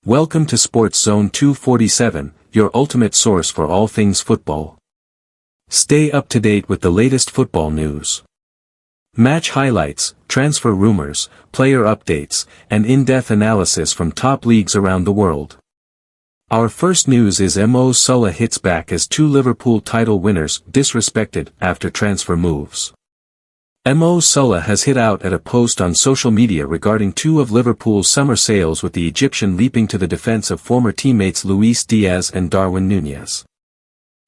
Welcome to Sports Zone 247, your ultimate source for all things football. Stay up to date with the latest football news. Match highlights, transfer rumors, player updates, and in-depth analysis from top leagues around the world. Our first news is Mo Salah hits back as two Liverpool title winners disrespected after transfer moves. Mo Salah has hit out at a post on social media regarding two of Liverpool's summer sales, with the Egyptian leaping to the defense of former teammates Luis Diaz and Darwin Núñez.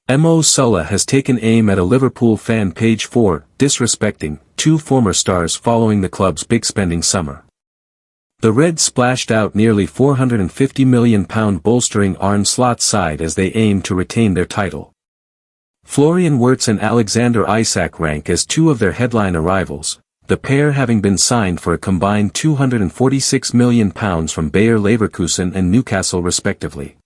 Mo Salah has taken aim at a Liverpool fan page for disrespecting two former stars following the club's big spending summer. The Reds splashed out nearly £450 million bolstering Arne Slot's side as they aim to retain their title. Florian Wirtz and Alexander Isak rank as two of their headline arrivals, the pair having been signed for a combined £246 million from Bayer Leverkusen and Newcastle respectively.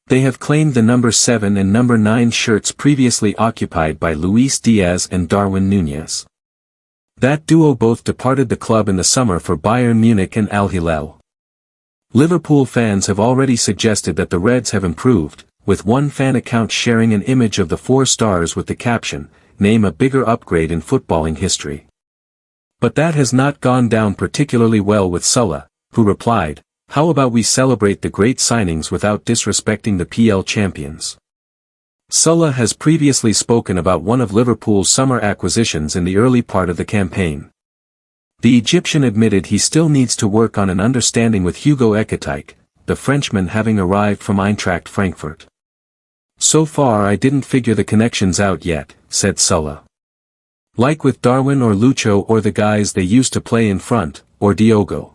They have claimed the number 7 and number 9 shirts previously occupied by Luis Diaz and Darwin Núñez. That duo both departed the club in the summer for Bayern Munich and Al Hilal. Liverpool fans have already suggested that the Reds have improved, with one fan account sharing an image of the four stars with the caption, "Name a bigger upgrade in footballing history." But that has not gone down particularly well with Salah, who replied, "How about we celebrate the great signings without disrespecting the PL champions?" Salah has previously spoken about one of Liverpool's summer acquisitions in the early part of the campaign. The Egyptian admitted he still needs to work on an understanding with Hugo Ekitike, the Frenchman having arrived from Eintracht Frankfurt. "So far I didn't figure the connections out yet," said Salah. "Like with Darwin or Lucho or the guys they used to play in front, or Diogo.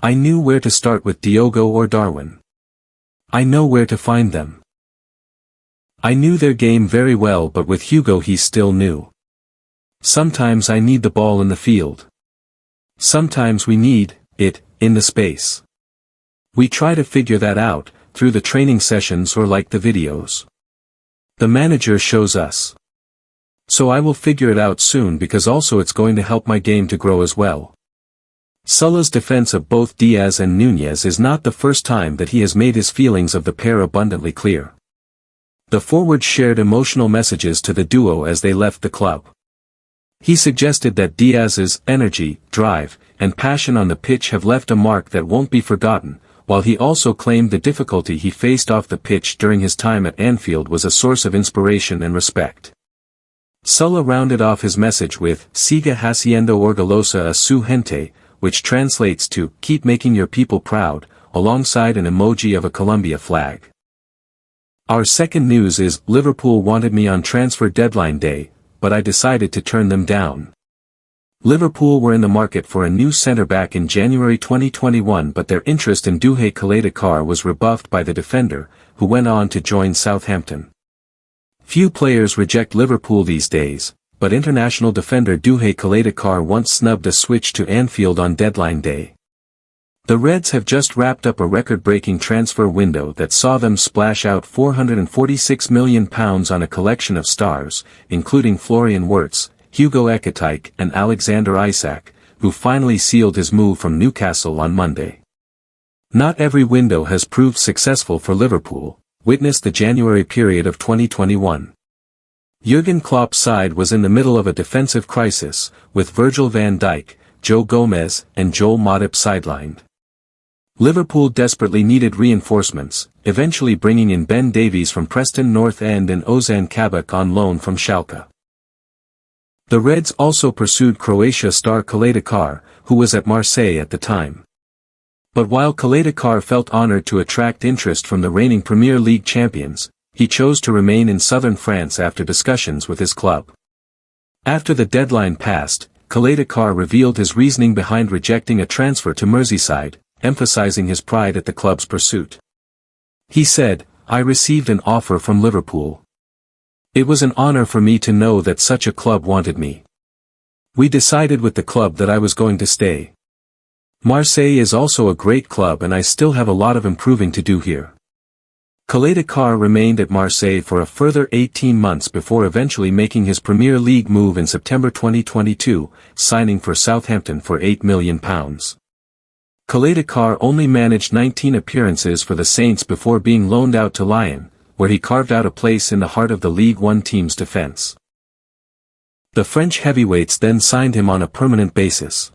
I knew where to start with Diogo or Darwin. I know where to find them. I knew their game very well, but with Hugo he's still new. Sometimes I need the ball in the field. Sometimes we need it in the space. We try to figure that out, through the training sessions or like the videos. The manager shows us. So I will figure it out soon, because also it's going to help my game to grow as well." Salah's defense of both Diaz and Núñez is not the first time that he has made his feelings of the pair abundantly clear. The forward shared emotional messages to the duo as they left the club. He suggested that Diaz's energy, drive, and passion on the pitch have left a mark that won't be forgotten, while he also claimed the difficulty he faced off the pitch during his time at Anfield was a source of inspiration and respect. Salah rounded off his message with "Siga haciendo orgullosa a su gente," which translates to "keep making your people proud," alongside an emoji of a Colombia flag. Our second news is Liverpool wanted me on transfer deadline day, but I decided to turn them down. Liverpool were in the market for a new centre-back in January 2021, but their interest in Douhay Khaled was rebuffed by the defender, who went on to join Southampton. Few players reject Liverpool these days, but international defender Douhay Khaled once snubbed a switch to Anfield on deadline day. The Reds have just wrapped up a record-breaking transfer window that saw them splash out £446 million on a collection of stars, including Florian Wirtz, Hugo Ekitike and Alexander Isak, who finally sealed his move from Newcastle on Monday. Not every window has proved successful for Liverpool, witness the January period of 2021. Jurgen Klopp's side was in the middle of a defensive crisis, with Virgil van Dijk, Joe Gomez and Joel Matip sidelined. Liverpool desperately needed reinforcements, eventually bringing in Ben Davies from Preston North End and Ozan Kabak on loan from Schalke. The Reds also pursued Croatia star Khaled, who was at Marseille at the time. But while Khaled felt honored to attract interest from the reigning Premier League champions, he chose to remain in southern France after discussions with his club. After the deadline passed, Khaled revealed his reasoning behind rejecting a transfer to Merseyside, emphasizing his pride at the club's pursuit. He said, "I received an offer from Liverpool. It was an honor for me to know that such a club wanted me. We decided with the club that I was going to stay. Marseille is also a great club and I still have a lot of improving to do here." Khaled remained at Marseille for a further 18 months before eventually making his Premier League move in September 2022, signing for Southampton for £8 million. Kalidakar only managed 19 appearances for the Saints before being loaned out to Lyon, where he carved out a place in the heart of the League One team's defense. The French heavyweights then signed him on a permanent basis.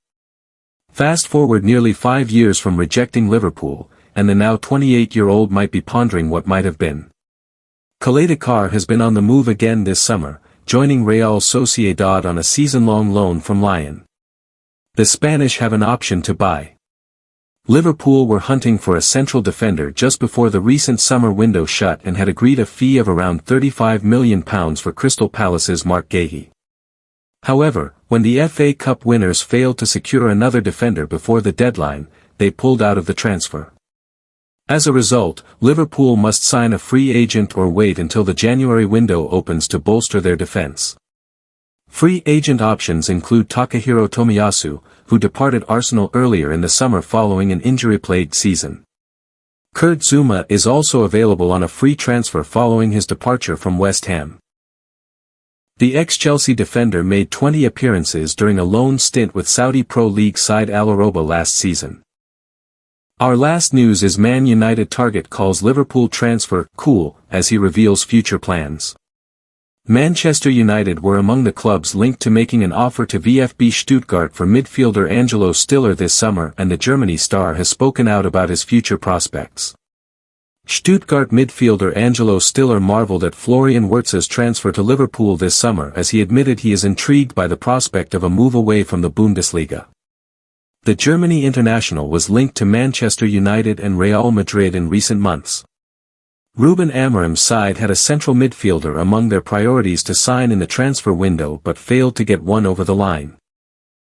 Fast forward nearly 5 years from rejecting Liverpool, and the now 28-year-old might be pondering what might have been. Kalidakar has been on the move again this summer, joining Real Sociedad on a season-long loan from Lyon. The Spanish have an option to buy. Liverpool were hunting for a central defender just before the recent summer window shut and had agreed a fee of around £35 million for Crystal Palace's Mark Gahey. However, when the FA Cup winners failed to secure another defender before the deadline, they pulled out of the transfer. As a result, Liverpool must sign a free agent or wait until the January window opens to bolster their defence. Free agent options include Takahiro Tomiyasu, who departed Arsenal earlier in the summer following an injury-plagued season. Kurt Zouma is also available on a free transfer following his departure from West Ham. The ex-Chelsea defender made 20 appearances during a loan stint with Saudi Pro League side Al Araba last season. Our last news is Man United target calls Liverpool transfer cool as he reveals future plans. Manchester United were among the clubs linked to making an offer to VfB Stuttgart for midfielder Angelo Stiller this summer, and the Germany star has spoken out about his future prospects. Stuttgart midfielder Angelo Stiller marveled at Florian Wirtz's transfer to Liverpool this summer as he admitted he is intrigued by the prospect of a move away from the Bundesliga. The Germany international was linked to Manchester United and Real Madrid in recent months. Ruben Amorim's side had a central midfielder among their priorities to sign in the transfer window but failed to get one over the line.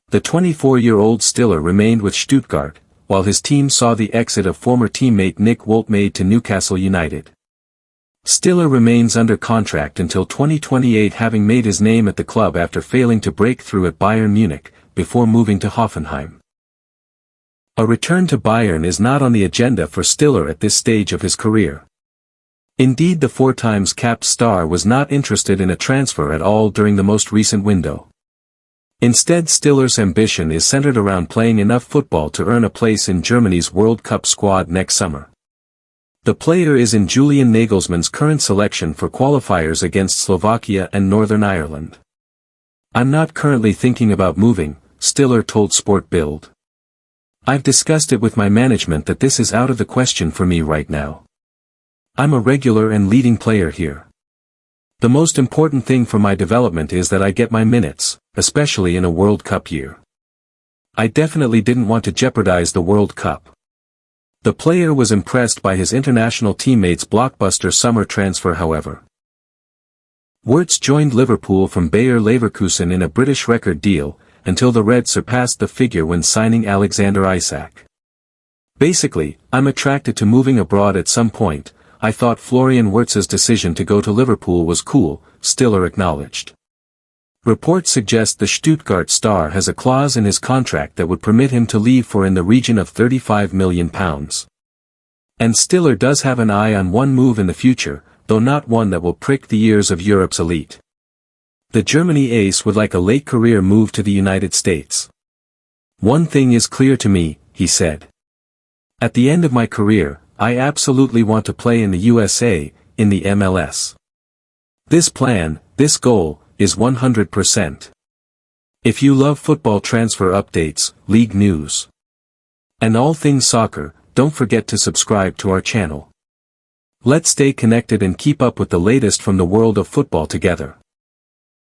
The 24-year-old Stiller remained with Stuttgart, while his team saw the exit of former teammate Nick Woltemade to Newcastle United. Stiller remains under contract until 2028, having made his name at the club after failing to break through at Bayern Munich, before moving to Hoffenheim. A return to Bayern is not on the agenda for Stiller at this stage of his career. Indeed, the 4-times capped star was not interested in a transfer at all during the most recent window. Instead, Stiller's ambition is centered around playing enough football to earn a place in Germany's World Cup squad next summer. The player is in Julian Nagelsmann's current selection for qualifiers against Slovakia and Northern Ireland. "I'm not currently thinking about moving," Stiller told Sport Bild. "I've discussed it with my management that this is out of the question for me right now. I'm a regular and leading player here. The most important thing for my development is that I get my minutes, especially in a World Cup year. I definitely didn't want to jeopardize the World Cup." The player was impressed by his international teammates' blockbuster summer transfer, however. Wirtz joined Liverpool from Bayer Leverkusen in a British record deal, until the Reds surpassed the figure when signing Alexander Isak. "Basically, I'm attracted to moving abroad at some point. I thought Florian Wirtz's decision to go to Liverpool was cool," Stiller acknowledged. Reports suggest the Stuttgart star has a clause in his contract that would permit him to leave for in the region of £35 million. And Stiller does have an eye on one move in the future, though not one that will prick the ears of Europe's elite. The Germany ace would like a late career move to the United States. "One thing is clear to me," he said. "At the end of my career, I absolutely want to play in the USA, in the MLS. This plan, this goal, is 100%. If you love football transfer updates, league news, and all things soccer, don't forget to subscribe to our channel. Let's stay connected and keep up with the latest from the world of football together."